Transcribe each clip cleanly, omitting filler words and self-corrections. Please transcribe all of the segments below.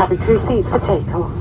cabin crew seats for takeoff.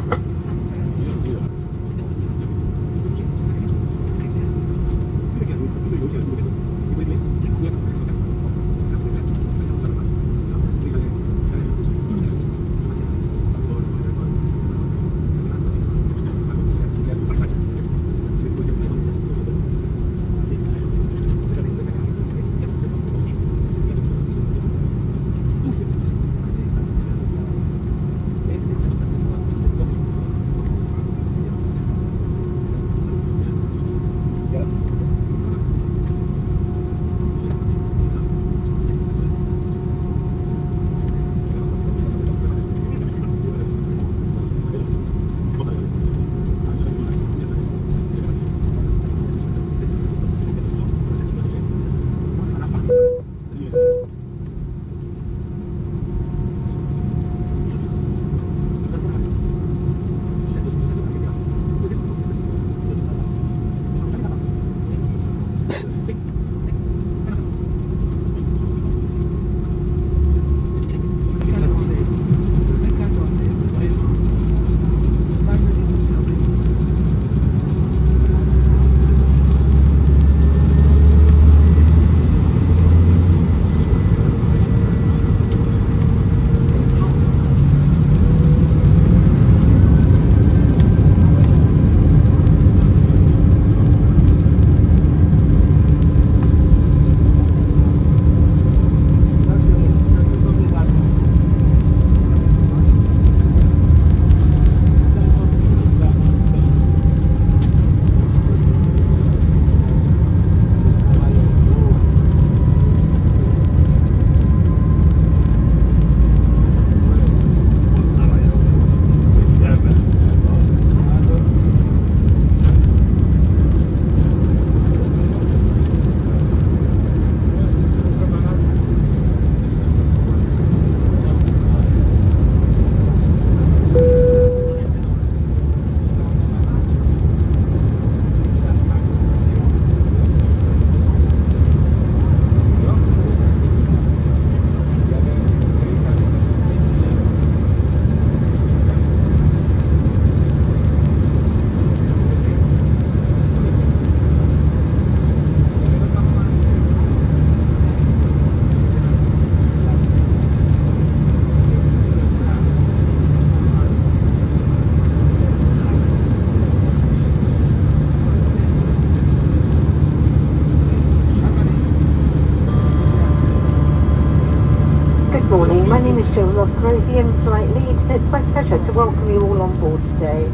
The in-flight lead. It's my pleasure to welcome you all on board today.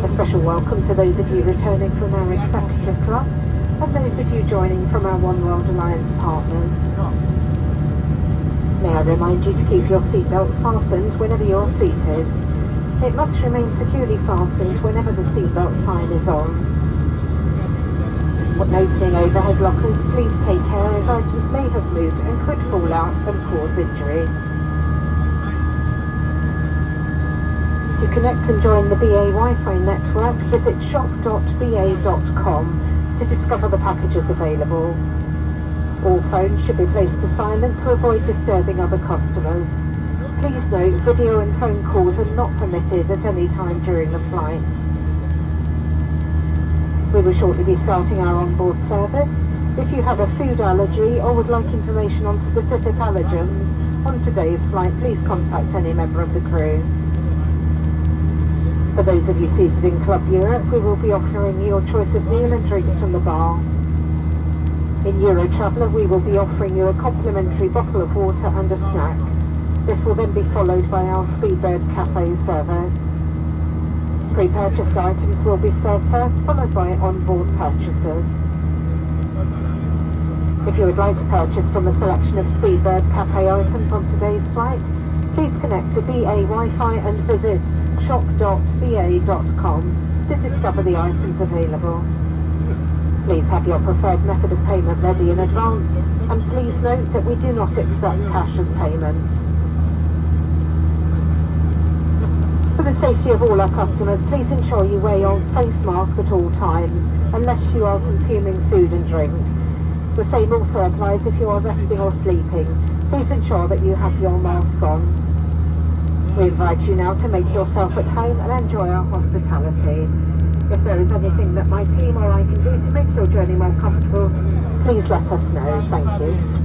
A special welcome to those of you returning from our Executive Club and those of you joining from our One World Alliance partners. May I remind you to keep your seatbelts fastened whenever you're seated. It must remain securely fastened whenever the seatbelt sign is on. When opening overhead lockers, please take care as items may have moved and could fall out and cause injury. To connect and join the BA Wi-Fi network, visit shop.ba.com to discover the packages available. All phones should be placed to silent to avoid disturbing other customers. Please note, video and phone calls are not permitted at any time during the flight. We will shortly be starting our onboard service. If you have a food allergy or would like information on specific allergens on today's flight, please contact any member of the crew. For those of you seated in Club Europe, we will be offering your choice of meal and drinks from the bar. In Euro Traveller, we will be offering you a complimentary bottle of water and a snack. This will then be followed by our Speedbird Cafe service. Pre-purchased items will be served first, followed by on-board purchases. If you would like to purchase from a selection of Speedbird Cafe items on today's flight, please connect to BA Wi-Fi and visit shop.ba.com to discover the items available. Please have your preferred method of payment ready in advance, and please note that we do not accept cash as payment. For the safety of all our customers, please ensure you wear your face mask at all times, unless you are consuming food and drink. The same also applies if you are resting or sleeping. Please ensure that you have your mask on. We invite you now to make yourself at home and enjoy our hospitality. If there is anything that my team or I can do to make your journey more comfortable, please let us know. Thank you.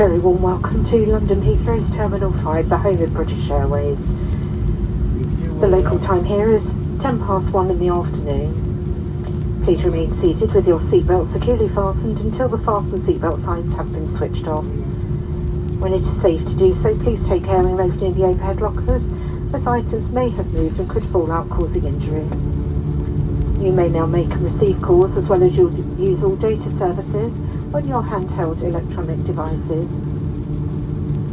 very warm welcome to London Heathrow's Terminal 5, the home of British Airways. The local time here is 1:10 in the afternoon. Please remain seated with your seatbelt securely fastened until the fasten seatbelt signs have been switched off. When it is safe to do so, please take care when opening the overhead lockers, as items may have moved and could fall out, causing injury. You may now make and receive calls as well as use all data services on your handheld electronic devices.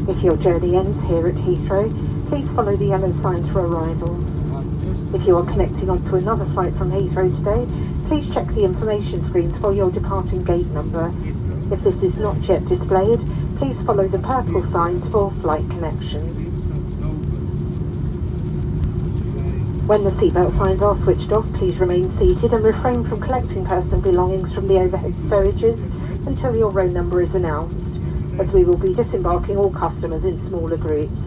If your journey ends here at Heathrow, please follow the yellow signs for arrivals. If you are connecting onto another flight from Heathrow today, please check the information screens for your departing gate number. If this is not yet displayed, please follow the purple signs for flight connections. When the seatbelt signs are switched off, please remain seated and refrain from collecting personal belongings from the overhead storages until your row number is announced, as we will be disembarking all customers in smaller groups.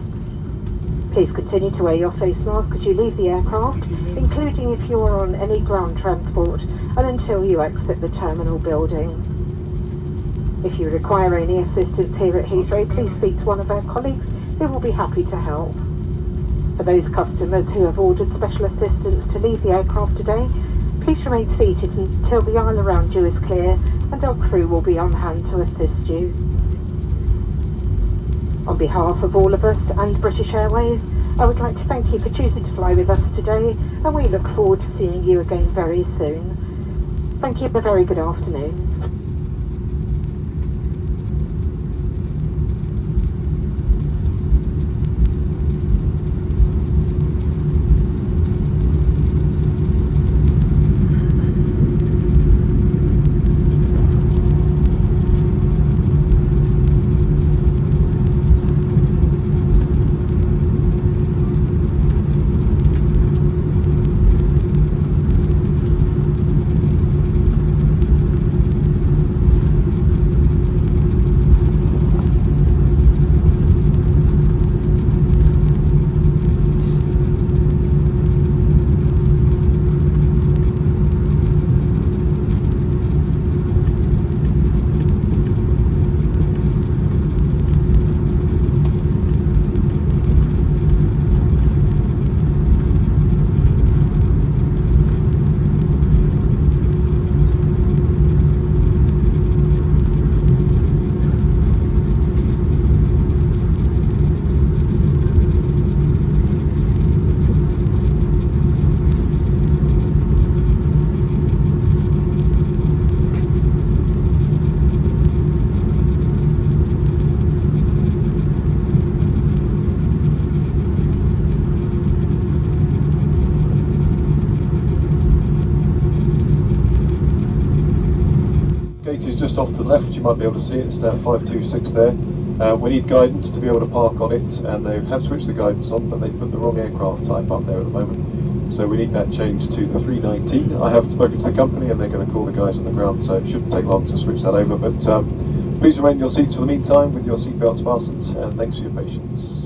Please continue to wear your face mask as you leave the aircraft, including if you are on any ground transport, and until you exit the terminal building. If you require any assistance here at Heathrow, please speak to one of our colleagues who will be happy to help. For those customers who have ordered special assistance to leave the aircraft today, please remain seated until the aisle around you is clear and our crew will be on hand to assist you. On behalf of all of us and British Airways, I would like to thank you for choosing to fly with us today, and we look forward to seeing you again very soon. Thank you and a very good afternoon. Gate is just off to the left, you might be able to see it, it's 526 there. We need guidance to be able to park on it, and they have switched the guidance on, but they've put the wrong aircraft type up there at the moment. So we need that changed to the 319. I have spoken to the company and they're going to call the guys on the ground, so it shouldn't take long to switch that over. But please remain in your seats for the meantime with your seatbelts fastened, and thanks for your patience.